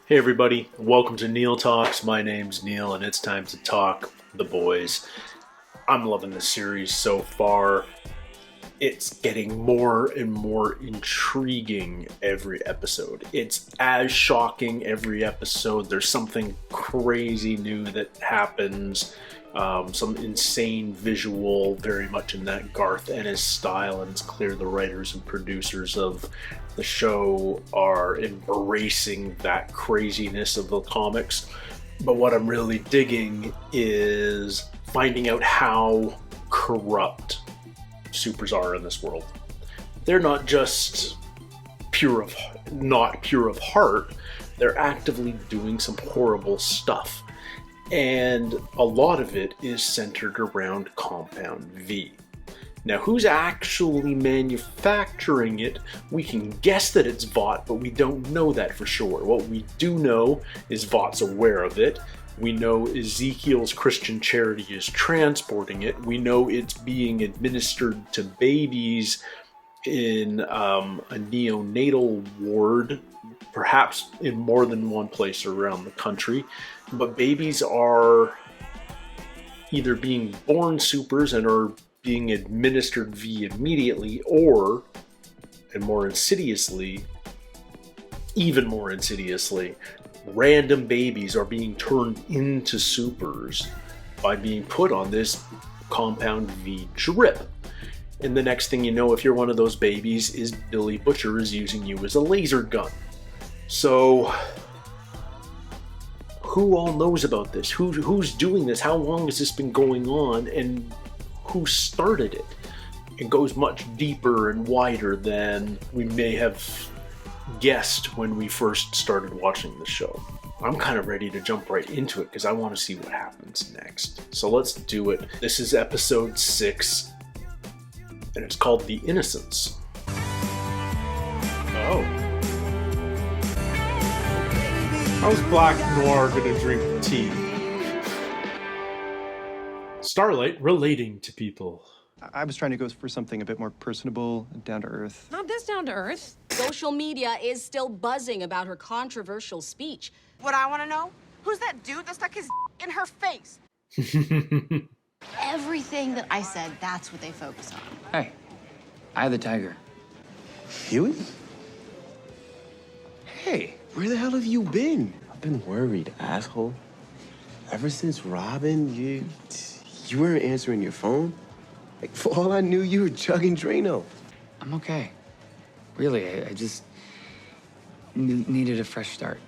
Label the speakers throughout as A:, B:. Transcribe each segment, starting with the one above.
A: Hey everybody, welcome to Neil Talks. My name's Neil and it's time to talk The Boys. I'm loving this series so far. It's getting more and more intriguing every episode. It's as shocking every episode. There's something crazy new that happens. Some insane visual, very much in that Garth Ennis style, and it's clear the writers and producers of the show are embracing that craziness of the comics. But what I'm really digging is finding out how corrupt supers are in this world. They're not just not pure of heart, they're actively doing some horrible stuff. And a lot of it is centered around Compound V. Now, who's actually manufacturing it? We can guess that it's Vought, but we don't know that for sure. What we do know is Vought's aware of it. We know Ezekiel's Christian Charity is transporting it. We know it's being administered to babies in a neonatal ward, perhaps in more than one place around the country. But babies are either being born supers and are being administered V immediately, or, and more insidiously, even more insidiously, random babies are being turned into supers by being put on this Compound V drip. And the next thing you know, if you're one of those babies, is Billy Butcher is using you as a laser gun. So, who all knows about this? Who's doing this? How long has this been going on? And who started it? It goes much deeper and wider than we may have guessed when we first started watching the show. I'm kind of ready to jump right into it because I want to see what happens next. So let's do it. This is episode 6, and it's called The Innocents. Oh. How's Black Noir gonna drink tea? Starlight relating to people.
B: I was trying to go for something a bit more personable and down to earth.
C: Not this down to earth. Social media is still buzzing about her controversial speech.
D: What I want to know? Who's that dude that stuck his in her face?
E: Everything that I said, that's what they focus on.
F: Hey, I the tiger.
G: Huey? Hey, where the hell have you been? I've been worried, asshole. Ever since Robin, you weren't answering your phone. Like, for all I knew, you were chugging Drano.
F: I'm okay. Really, I just needed a fresh start.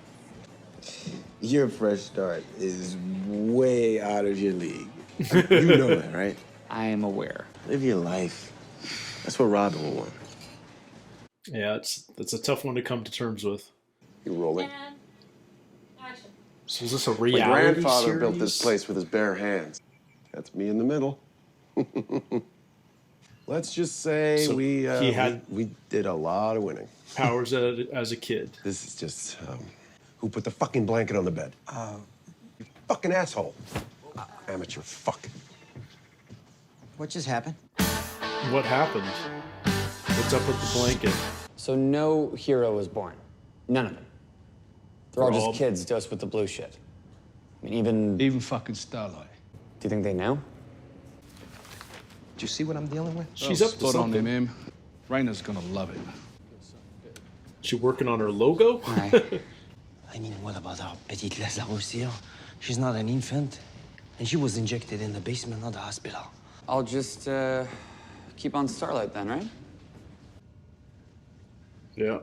G: Your fresh start is way out of your league. You know that, right?
F: I am aware.
G: Live your life. That's what Robin will want.
A: Yeah, it's a tough one to come to terms with.
G: You rolling?
A: So is this a
G: My
A: reality
G: grandfather
A: series?
G: built this place with his bare hands. That's me in the middle. Let's just say
A: So
G: we did a lot of winning.
A: powers as a kid.
G: This is just, who put the fucking blanket on the bed? You fucking asshole. Amateur fuck.
H: What just happened?
A: What happened? What's up with the blanket?
F: So no hero was born. None of them. They're all
A: Rob.
F: just kids dosed with the blue shit. I mean,
I: Even fucking Starlight.
F: do you think they know?
B: Do you see what I'm dealing with?
A: She's up to
I: Spot on,
A: something.
I: him. Raina's gonna love it.
A: She working on her logo?
F: All right.
H: I mean, what about our petite Lazarus? She's not an infant. And she was injected in the basement of the hospital.
F: I'll just keep on Starlight then, right?
A: Yeah.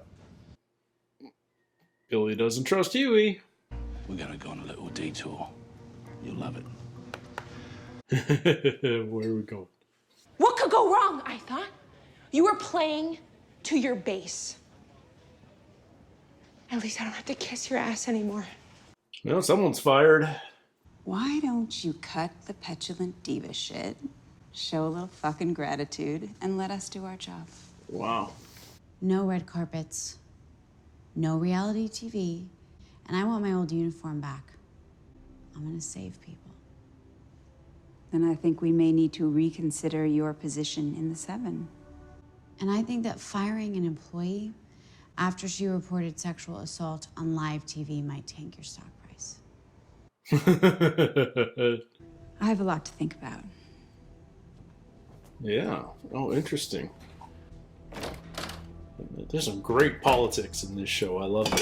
A: Billy doesn't trust Huey.
I: We're gonna go on a little detour. You'll love it.
A: Where are we going?
D: What could go wrong, I thought? You were playing to your base. At least I don't have to kiss your ass anymore.
A: Well, someone's fired.
J: Why don't you cut the petulant diva shit, show a little fucking gratitude, and let us do our job?
A: Wow.
E: No red carpets, no reality TV, and I want my old uniform back. I'm gonna save people.
J: Then I think we may need to reconsider your position in the Seven.
E: And I think that firing an employee after she reported sexual assault on live TV might tank your stock price.
J: I have a lot to think about.
A: Yeah. Oh, interesting. There's some great politics in this show. I love it.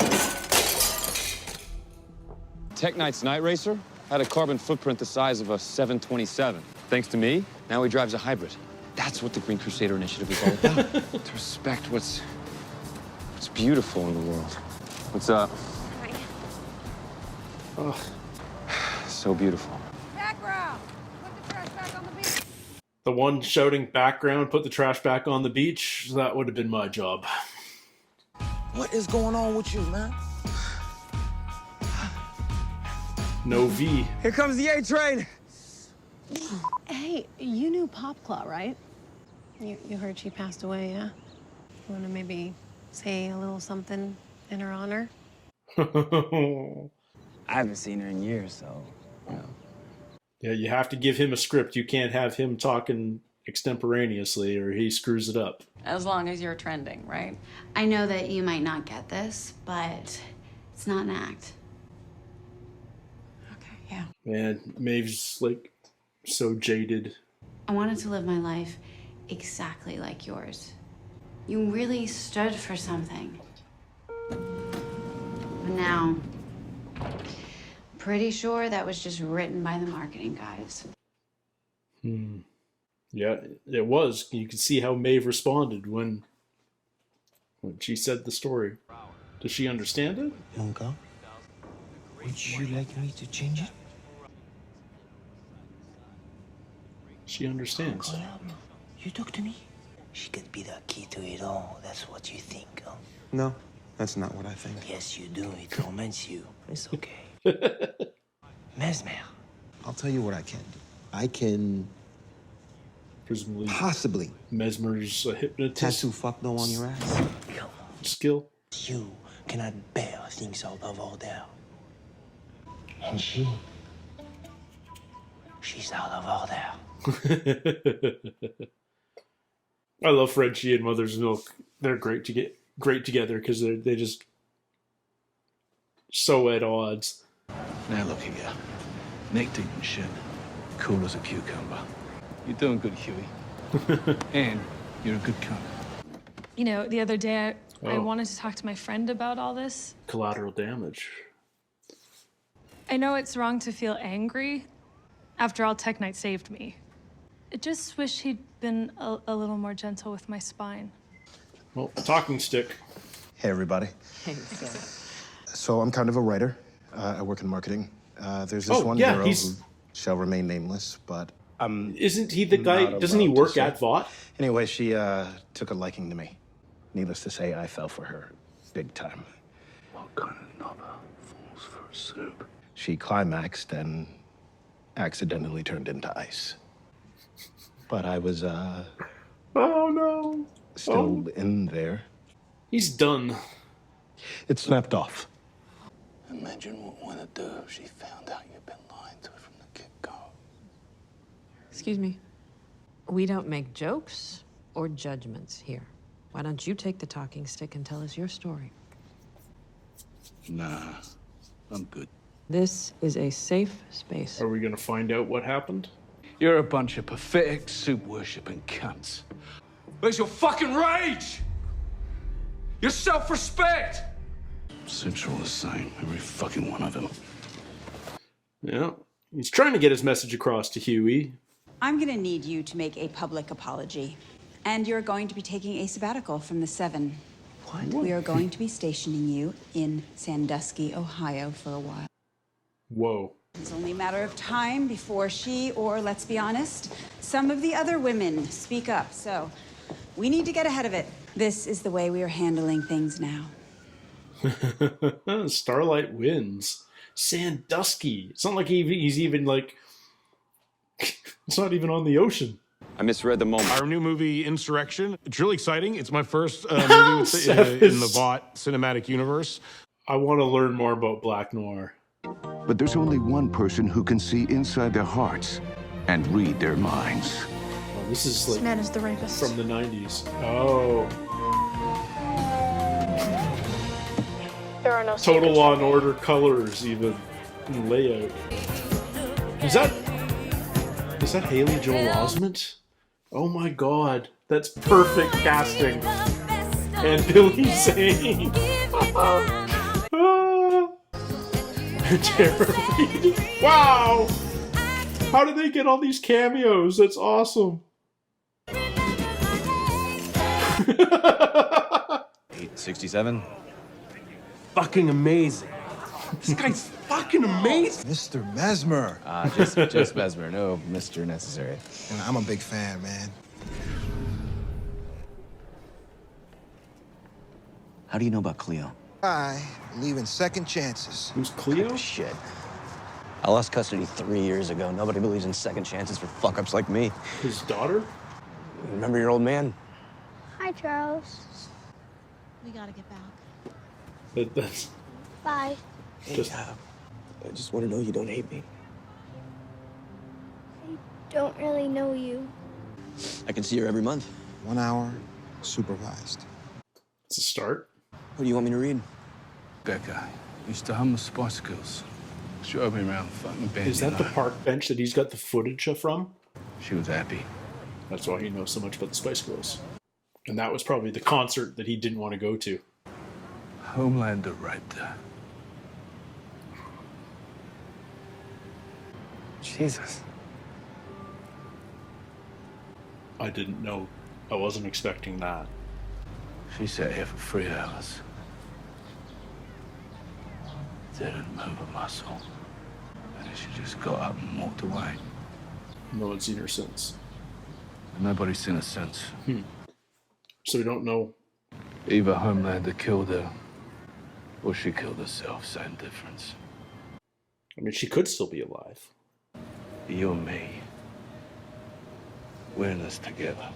K: Tech Knight's Night Racer had a carbon footprint the size of a 727. Thanks to me, now he drives a hybrid. That's what the Green Crusader Initiative is all about. To respect what's beautiful in the world. What's up?
C: Hi.
K: Oh, so beautiful.
C: Background! Put the trash back on the beach.
A: The one shouting background, put the trash back on the beach, that would have been my job.
H: What is going on with you, man?
A: No V.
H: Here comes the A train.
L: Hey, you knew Popclaw, right? You heard she passed away, yeah? You want to maybe say a little something in her honor?
F: I haven't seen her in years, so, you know.
A: Yeah, you have to give him a script. You can't have him talking extemporaneously or he screws it up.
C: As long as you're trending, right?
E: I know that you might not get this, but it's not an act.
C: Okay, yeah.
A: Man, Maeve's like so jaded.
E: I wanted to live my life exactly like yours. You really stood for something. But now, pretty sure that was just written by the marketing guys.
A: Yeah, it was. You can see how Maeve responded when she said the story. Does she understand it?
H: Nunca. Would you like me to change it?
A: She understands.
H: You talk to me? She could be the key to it all. That's what you think, huh?
B: No, that's not what I think.
H: Yes, you do. It torments you. It's okay. Mesmer.
B: I'll tell you what I can do. I can
A: Presumably,
B: possibly
A: Mesmer's a hypnotist.
B: tattoo fuck no on your ass.
A: Skill.
H: You cannot bear things out of order. And she's out of order.
A: I love Frenchie and Mother's Milk. They're great together because they just so at odds.
I: Now look here. Neck deep in shit. Cool as a cucumber. You're doing good, Huey. And you're a good cunt.
L: You know, the other day I
A: Oh.
L: wanted to talk to my friend about all this.
A: Collateral damage.
L: I know it's wrong to feel angry. After all, Tech Knight saved me. I just wish he'd been a little more gentle with my spine.
A: Well, talking stick.
B: Hey, everybody. So I'm kind of a writer. I work in marketing. There's this one girl who shall remain nameless, but
A: isn't he the guy? Doesn't he work at Vought?
B: Anyway, she took a liking to me. Needless to say, I fell for her big time.
I: What kind of knobber falls for a soup?
B: She climaxed and accidentally turned into ice. But I was
A: oh no,
B: still in there.
A: He's done.
B: It snapped off.
I: Imagine what one would do if she found out you've been lying to her from the get-go.
M: Excuse me. We don't make jokes or judgments here. Why don't you take the talking stick and tell us your story?
I: Nah, I'm good.
M: This is a safe space.
A: Are we gonna find out what happened?
I: You're a bunch of pathetic, soup-worshipping cunts. Where's your fucking rage? Your self-respect? Soups are all the same, every fucking one of them.
A: Yeah, he's trying to get his message across to Huey.
J: I'm gonna need you to make a public apology. And you're going to be taking a sabbatical from the Seven.
A: What?
J: We are going to be stationing you in Sandusky, Ohio for a while.
A: Whoa.
J: It's only a matter of time before she, or let's be honest, some of the other women speak up. So we need to get ahead of it. This is the way we are handling things now.
A: Starlight wins. Sandusky. It's not like he's even like. It's not even on the ocean.
K: I misread the moment.
N: Our new movie, Insurrection. It's really exciting. It's my first movie in the Vought cinematic universe.
A: I want to learn more about Black Noir.
O: But there's only one person who can see inside their hearts and read their minds.
A: Oh, this is like
L: man is the rapist
A: from the 90s. Oh.
M: There are no
A: Total Law and Order colors, even in layout. Is that Haley Joel Osment? Oh my god, that's perfect casting. And Billy Zane. Tara Reid. Wow! How did they get all these cameos? That's awesome.
P: 867.
G: Fucking amazing. This guy's fucking amazing.
Q: Mr. Mesmer.
P: Just Mesmer. No Mr. necessary.
Q: And I'm a big fan, man.
H: How do you know about Cleo?
Q: I believe in second chances.
A: Who's Cleo?
H: Shit. I lost custody 3 years ago. Nobody believes in second chances for fuck-ups like me.
A: His daughter?
H: Remember your old man?
R: Hi, Charles.
E: We gotta get back.
A: That's
R: Bye.
H: Hey, I just want to know you don't hate me.
R: Don't really know you.
H: I can see her every month.
Q: 1 hour, supervised.
A: It's a start.
H: Who do you want me to read?
I: Becca used to hum the Spice Girls. Showed me around fucking band.
A: Is that the park bench that he's got the footage from?
I: She was happy.
A: That's why he knows so much about the Spice Girls. And that was probably the concert that he didn't want to go to.
I: Homelander right there.
F: Jesus.
A: I didn't know. I wasn't expecting that.
I: She sat here for 3 hours. Didn't move a muscle. And then she just got up and walked away.
A: No one's seen her since.
I: Nobody's seen her since.
A: So we don't know.
I: Either Homelander killed her, or she killed herself. Same difference.
A: I mean, she could still be alive.
I: You and me. We're in this together.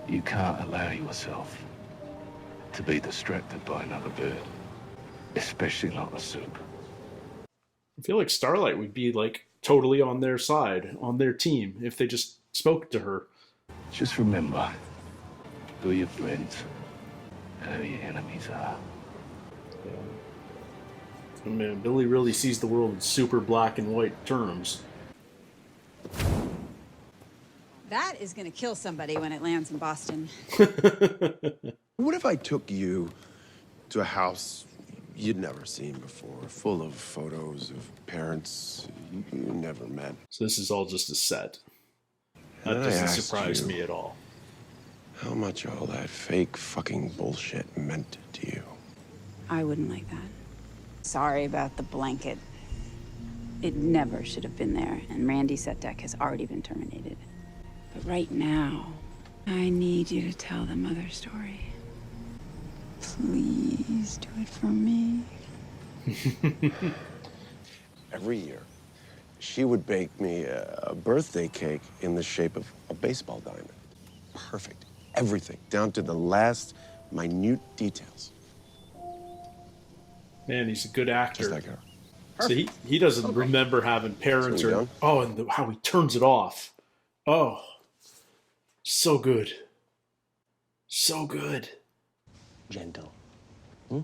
I: You can't allow yourself to be distracted by another bird. Especially not a soup.
A: I feel like Starlight would be like totally on their side, on their team, if they just spoke to her.
I: Just remember who your friends and who your enemies are.
A: I mean, Billy really sees the world in super black and white terms.
J: That is gonna kill somebody when it lands in Boston.
G: What if I took you to a house you'd never seen before, full of photos of parents you never met?
A: So this is all just a set. That
G: And I
A: doesn't
G: asked
A: surprise
G: you
A: me at all.
G: How much all that fake fucking bullshit meant to you?
J: I wouldn't like that. Sorry about the blanket. It never should have been there, and Randy Setdeck has already been terminated. But right now, I need you to tell the mother story. Please do it for me.
G: Every year, she would bake me a birthday cake in the shape of a baseball diamond. Perfect. Everything, down to the last minute details.
A: Man, he's a good actor.
G: Just like her.
A: So he doesn't remember having parents
G: So we
A: or
G: done?
A: oh, and how he turns it off. Oh, so good, so good.
H: Gentle.
F: Yeah.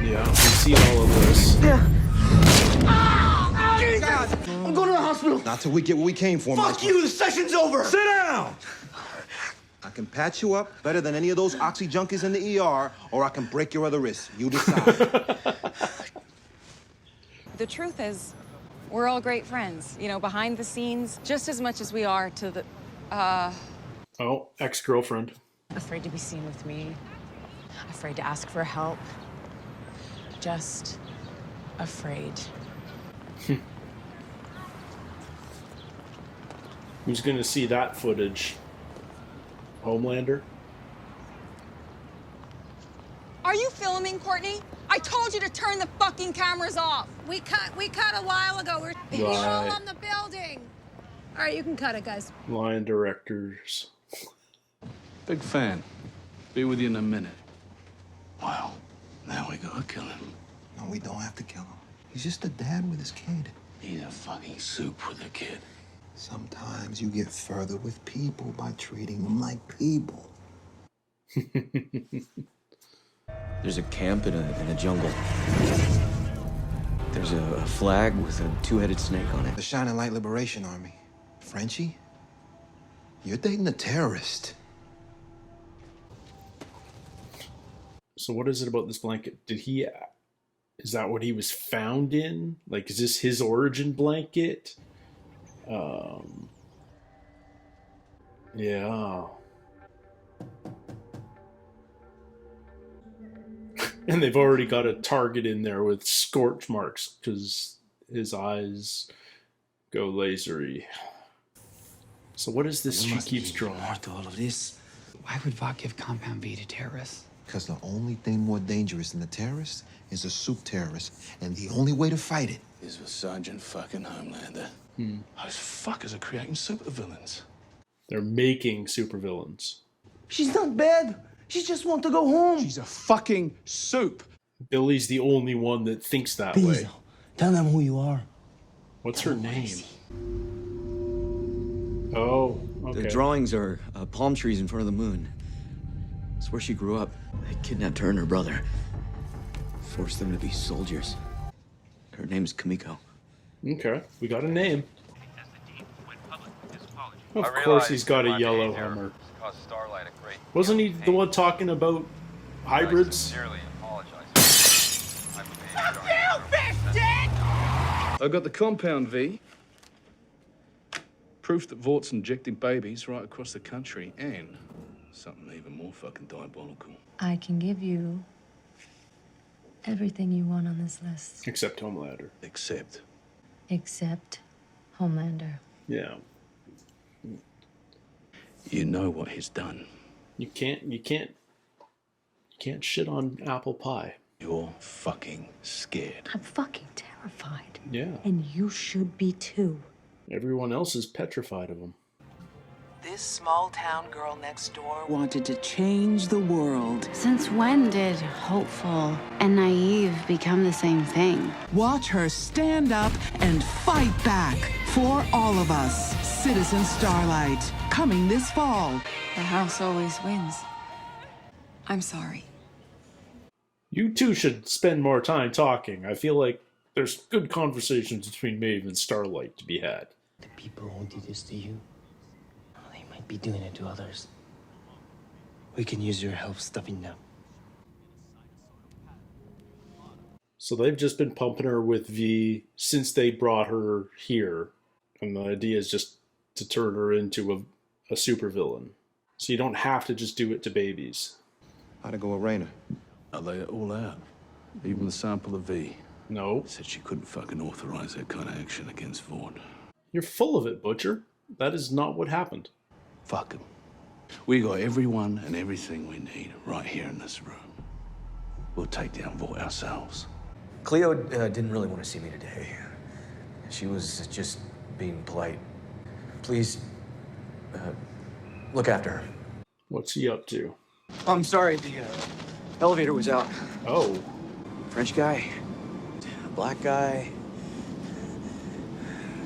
A: Yeah, we've seen all of this.
Q: I'm going to the hospital. Not till we get what we came for,
H: Fuck you! The session's over!
Q: Sit down! I can patch you up better than any of those oxy junkies in the ER, or I can break your other wrist. You decide.
S: The truth is, we're all great friends, you know, behind the scenes, just as much as we are to the,
A: Oh, ex-girlfriend.
S: afraid to be seen with me, afraid to ask for help, just afraid.
A: Who's gonna see that footage? Homelander?
D: Are you filming, Courtney? I told you to turn the fucking cameras off.
T: We cut a while ago. We're all
A: Right.
T: on the building. All right, you can cut it, guys.
A: Line directors.
I: Big fan. Be with you in a minute. Wow. Now we gotta kill him.
Q: No, we don't have to kill him. He's just a dad with his kid.
I: He's a fucking soup with a kid.
Q: Sometimes you get further with people by treating them like people.
H: There's a camp in a jungle. There's a flag with a two-headed snake on it.
Q: The Shining Light Liberation Army. Frenchie? You're dating a terrorist.
A: So what is it about this blanket? Is that what he was found in? Like, is this his origin blanket? Yeah. And they've already got a target in there with scorch marks because his eyes go lasery. So what is this she keeps drawing?
H: More to all of this.
F: Why would Vought give Compound V to terrorists?
Q: Because the only thing more dangerous than a terrorist is a soup terrorist. And the only way to fight it
I: is with Sergeant fucking Homelander. Those fuckers are creating supervillains.
A: They're making supervillains.
H: She's not bad. She just wants to go home.
I: She's a fucking soup.
A: Billy's the only one that thinks that
H: Please,
A: way.
H: tell them who you are.
A: What's her name? Oh, okay.
H: The drawings are palm trees in front of the moon. It's where she grew up. They kidnapped her and her brother. Forced them to be soldiers. Her name's Kamiko.
A: Okay, we got a name. Of course he's got a yellow Hummer. Wasn't he the one talking about hybrids?
I: I got the Compound V. Proof that Vaught's injecting babies right across the country, and something even more fucking diabolical.
U: I can give you everything you want on this list.
A: Except Homelander.
U: Except Homelander.
A: Yeah.
I: You know what he's done.
A: You can't shit on apple pie.
I: You're fucking scared.
U: I'm fucking terrified.
A: Yeah.
U: And you should be too.
A: Everyone else is petrified of him.
V: This small-town girl next door wanted to change the world.
E: Since when did hopeful and naive become the same thing?
V: Watch her stand up and fight back for all of us. Citizen Starlight, coming this fall.
E: The house always wins. I'm sorry.
A: You two should spend more time talking. I feel like there's good conversations between Maeve and Starlight to be had.
H: The people who do this to you, they might be doing it to others. We can use your help stopping them.
A: So they've just been pumping her with V since they brought her here. And the idea is just to turn her into a supervillain. So you don't have to just do it to babies.
Q: How'd it go with Raina?
I: I laid it all out. Even the sample of V.
A: No.
I: Said she couldn't fucking authorize that kind of action against Vaughn.
A: You're full of it, Butcher. That is not what happened.
I: Fuck him. We got everyone and everything we need right here in this room. We'll take down Vaughn ourselves.
H: Cleo didn't really want to see me today. She was just being polite. Please, look after her.
A: What's he up to?
H: I'm sorry, the elevator was out.
A: Oh.
H: French guy, black guy,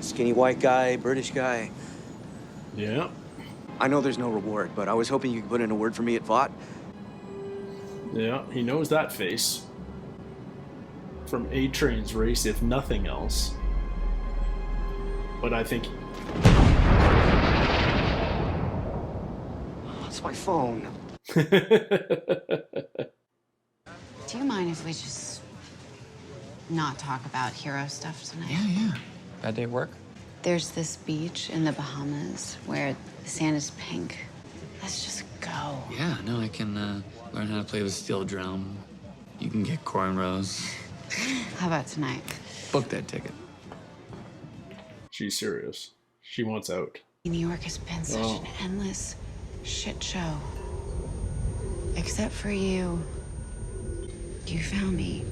H: skinny white guy, British guy.
A: Yeah.
H: I know there's no reward, but I was hoping you could put in a word for me at Vought.
A: Yeah, he knows that face. From A-Train's race, if nothing else. But I think...
H: It's my phone.
E: Do you mind if we just not talk about hero stuff tonight?
F: Yeah. Bad day at work?
E: There's this beach in the Bahamas where the sand is pink. Let's just go.
F: Yeah, no, I can learn how to play the steel drum. You can get cornrows.
E: How about tonight?
F: Book that ticket.
A: She's serious. She wants out.
E: New York has been such an endless shit show. Except for you. You found me.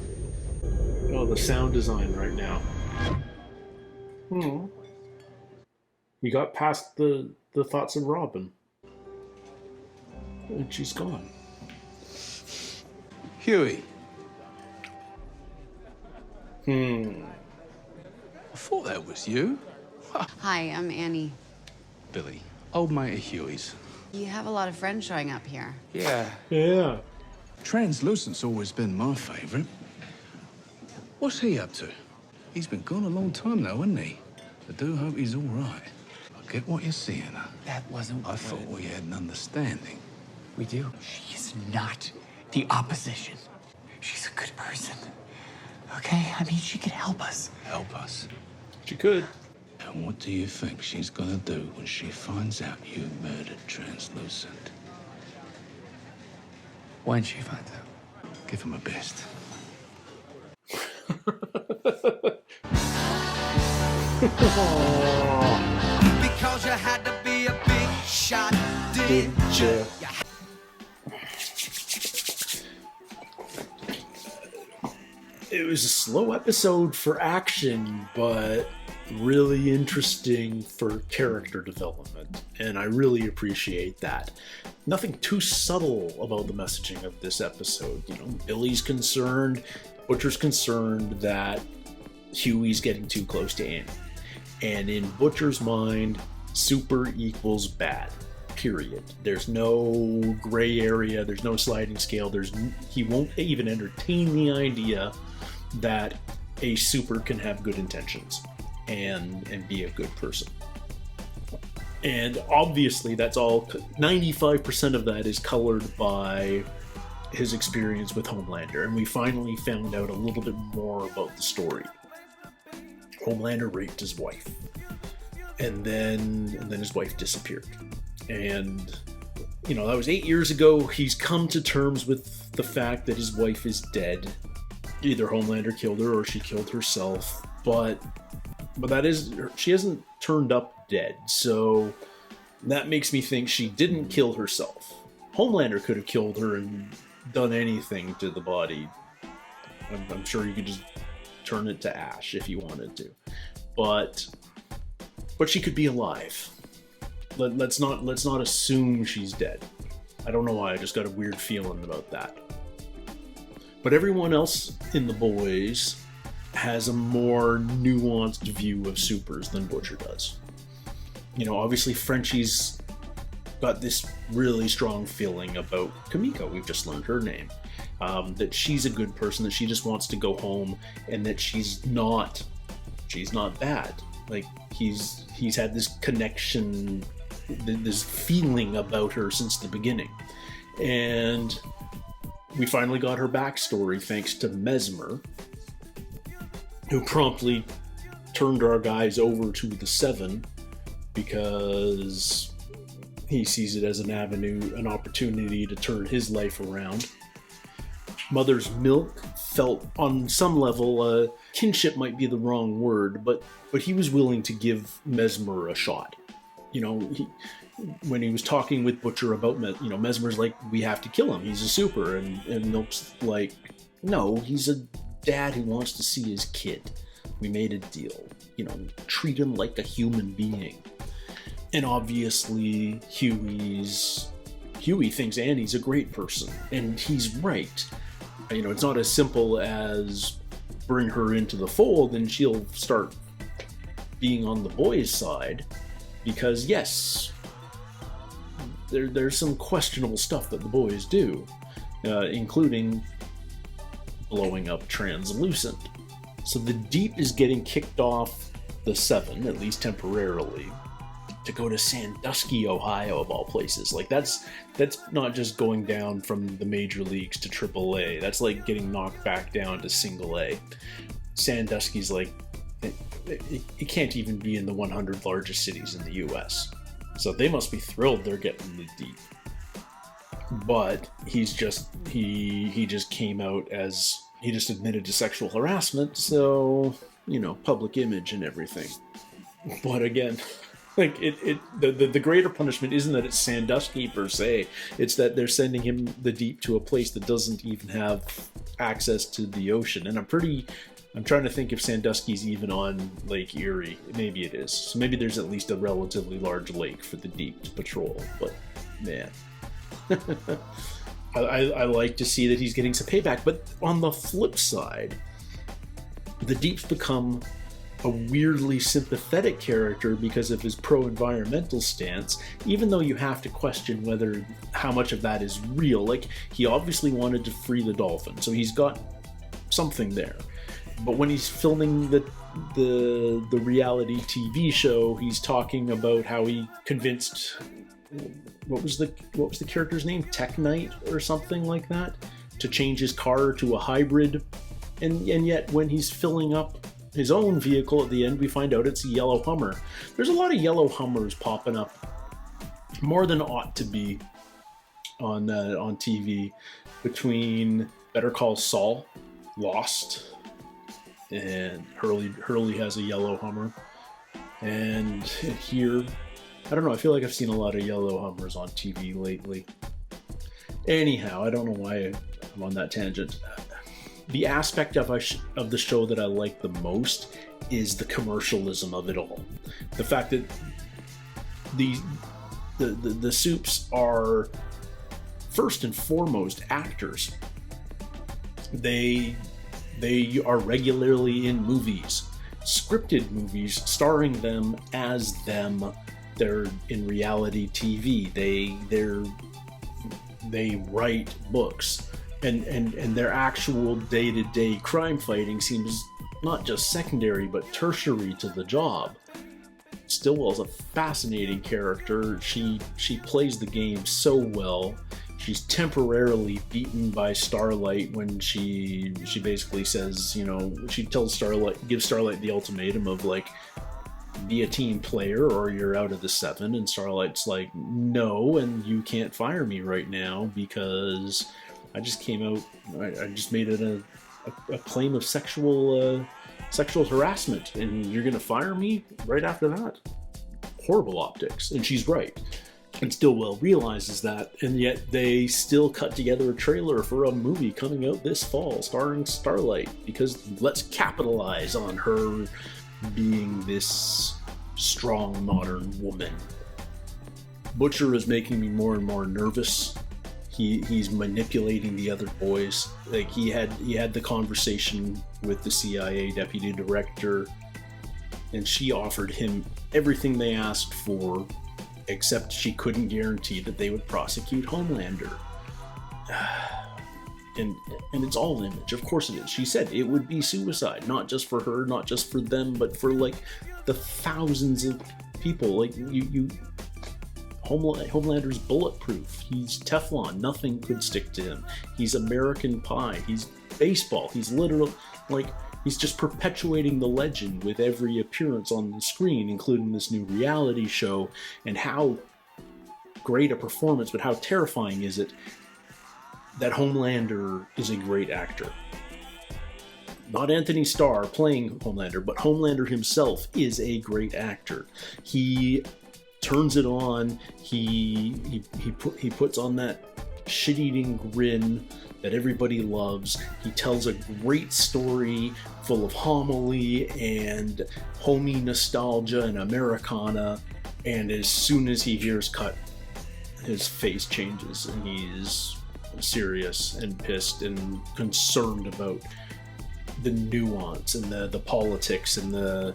A: Oh, the sound design right now. We got past the thoughts of Robin. And she's gone.
I: Huey.
A: I
I: thought that was you.
E: Hi, I'm Annie.
I: Billy, old mate of Huey's.
E: You have a lot of friends showing up here.
I: Yeah.
A: Yeah.
I: Translucent's always been my favorite. What's he up to? He's been gone a long time now, hasn't he? I do hope he's all right. I get what you're seeing.
F: That wasn't
I: I thought we had an understanding.
F: We do. She is not the opposition. She's a good person. Okay? I mean, she could help us.
I: Help us.
A: She could.
I: And what do you think she's gonna do when she finds out you murdered Translucent?
F: When she finds out.
I: Give him a best.
B: Because you had to be a big shot, did you?
A: It was a slow episode for action, but really interesting for character development, and I really appreciate that. Nothing too subtle about the messaging of this episode. You know, Billy's concerned, Butcher's concerned that Huey's getting too close to Annie. And in Butcher's mind, super equals bad. Period. There's no gray area, there's no sliding scale, he won't even entertain the idea that a super can have good intentions and be a good person. And obviously that's all, 95% of that is colored by his experience with Homelander, and we finally found out a little bit more about the story. Homelander raped his wife, and then his wife disappeared. And, you know, that was 8 years ago. He's come to terms with the fact that his wife is dead. Either Homelander killed her or she killed herself, but that is, she hasn't turned up dead, so that makes me think she didn't kill herself. Homelander could have killed her and done anything to the body. I'm sure you could just turn it to ash if you wanted to, but she could be alive. Let's not assume she's dead. I don't know why, I just got a weird feeling about that. But everyone else in the boys has a more nuanced view of supers than Butcher does. You know, obviously Frenchie's got this really strong feeling about Kimiko. We've just learned her name. That she's a good person, that she just wants to go home, and that she's not bad. Like, he's had this connection, this feeling about her since the beginning. And we finally got her backstory thanks to Mesmer, who promptly turned our guys over to the Seven because he sees it as an avenue, an opportunity to turn his life around. Mother's Milk felt on some level, kinship might be the wrong word, but he was willing to give Mesmer a shot. You know, when he was talking with Butcher about, you know, Mesmer's like, we have to kill him, he's a super, and Milk's like, no, he's a dad who wants to see his kid. We made a deal, you know, treat him like a human being. And obviously Huey thinks Annie's a great person, and he's right. You know, it's not as simple as bring her into the fold and she'll start being on the boys' side, because yes, there's some questionable stuff that the boys do, including blowing up Translucent. So the Deep is getting kicked off the Seven, at least temporarily, to go to Sandusky, Ohio, of all places. Like, that's not just going down from the major leagues to AAA. That's like getting knocked back down to single A. Sandusky's like, it can't even be in the 100 largest cities in the US. So they must be thrilled they're getting the Deep. But he just came out as, he just admitted to sexual harassment, so, you know, public image and everything. But again, like, the greater punishment isn't that it's Sandusky per se, it's that they're sending him the Deep to a place that doesn't even have access to the ocean. And I'm trying to think if Sandusky's even on Lake Erie. Maybe it is. So maybe there's at least a relatively large lake for the Deep to patrol. But man, I like to see that he's getting some payback. But on the flip side, the Deep's become a weirdly sympathetic character because of his pro-environmental stance, even though you have to question how much of that is real. Like, he obviously wanted to free the dolphin, so he's got something there. But when he's filming the reality TV show, he's talking about how he convinced, what was the character's name, Tech Knight or something like that, to change his car to a hybrid, and yet when he's filling up his own vehicle at the end, we find out it's a yellow Hummer. There's a lot of yellow Hummers popping up, more than ought to be, on TV, between Better Call Saul, Lost, and Hurley has a yellow Hummer, and here, I don't know, I feel like I've seen a lot of yellow Hummers on TV lately. Anyhow, I don't know why I'm on that tangent. The aspect of the show that I like the most is the commercialism of it all. The fact that the Supes are first and foremost actors. They are regularly in movies, scripted movies, starring them as them. They're in reality TV. They write books, and their actual day-to-day crime fighting seems not just secondary but tertiary to the job. Stillwell's a fascinating character. She plays the game so well. She's temporarily beaten by Starlight when she basically says, she gives Starlight the ultimatum of, like, be a team player or you're out of the 7, and Starlight's like, no, and you can't fire me right now because I just came out, I just made it a claim of sexual harassment, and you're gonna fire me right after that? Horrible optics. And she's right. And Stillwell realizes that, and yet they still cut together a trailer for a movie coming out this fall starring Starlight, because let's capitalize on her being this strong modern woman. Butcher is making me more and more nervous. He's manipulating the other boys. Like, he had the conversation with the CIA deputy director, and she offered him everything they asked for, except she couldn't guarantee that they would prosecute Homelander. And it's all image. Of course it is. She said it would be suicide, not just for her, not just for them, but for, like, the thousands of people. Like, Homelander's bulletproof. He's Teflon. Nothing could stick to him. He's American Pie. He's baseball. He's literal, like, he's just perpetuating the legend with every appearance on the screen, including this new reality show. And how great a performance, but how terrifying is it that Homelander is a great actor. Not Anthony Starr playing Homelander, but Homelander himself is a great actor. He turns it on. He puts on that shit-eating grin that everybody loves. He tells a great story full of homily and homey nostalgia and Americana. And as soon as he hears cut, his face changes and he's serious and pissed and concerned about the nuance and the politics and the,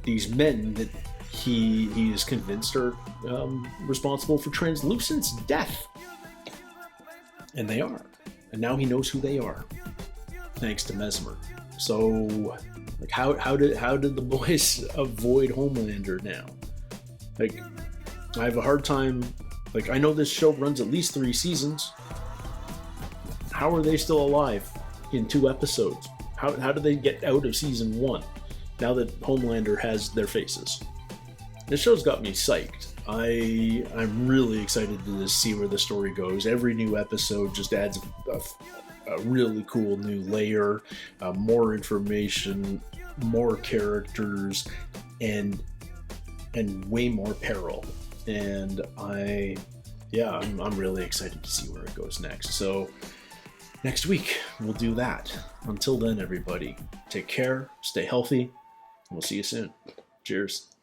A: these men that he is convinced are responsible for Translucent's death. And they are. And now he knows who they are, thanks to Mesmer. So, like, how did the boys avoid Homelander now? Like, I have a hard time. Like, I know this show runs at least 3 seasons. How are they still alive in 2 episodes? How do they get out of season 1 now that Homelander has their faces? This show's got me psyched. I'm really excited to see where the story goes. Every new episode just adds a really cool new layer, more information, more characters, and way more peril. And I'm really excited to see where it goes next. So next week we'll do that. Until then, everybody, take care, stay healthy, and we'll see you soon. Cheers.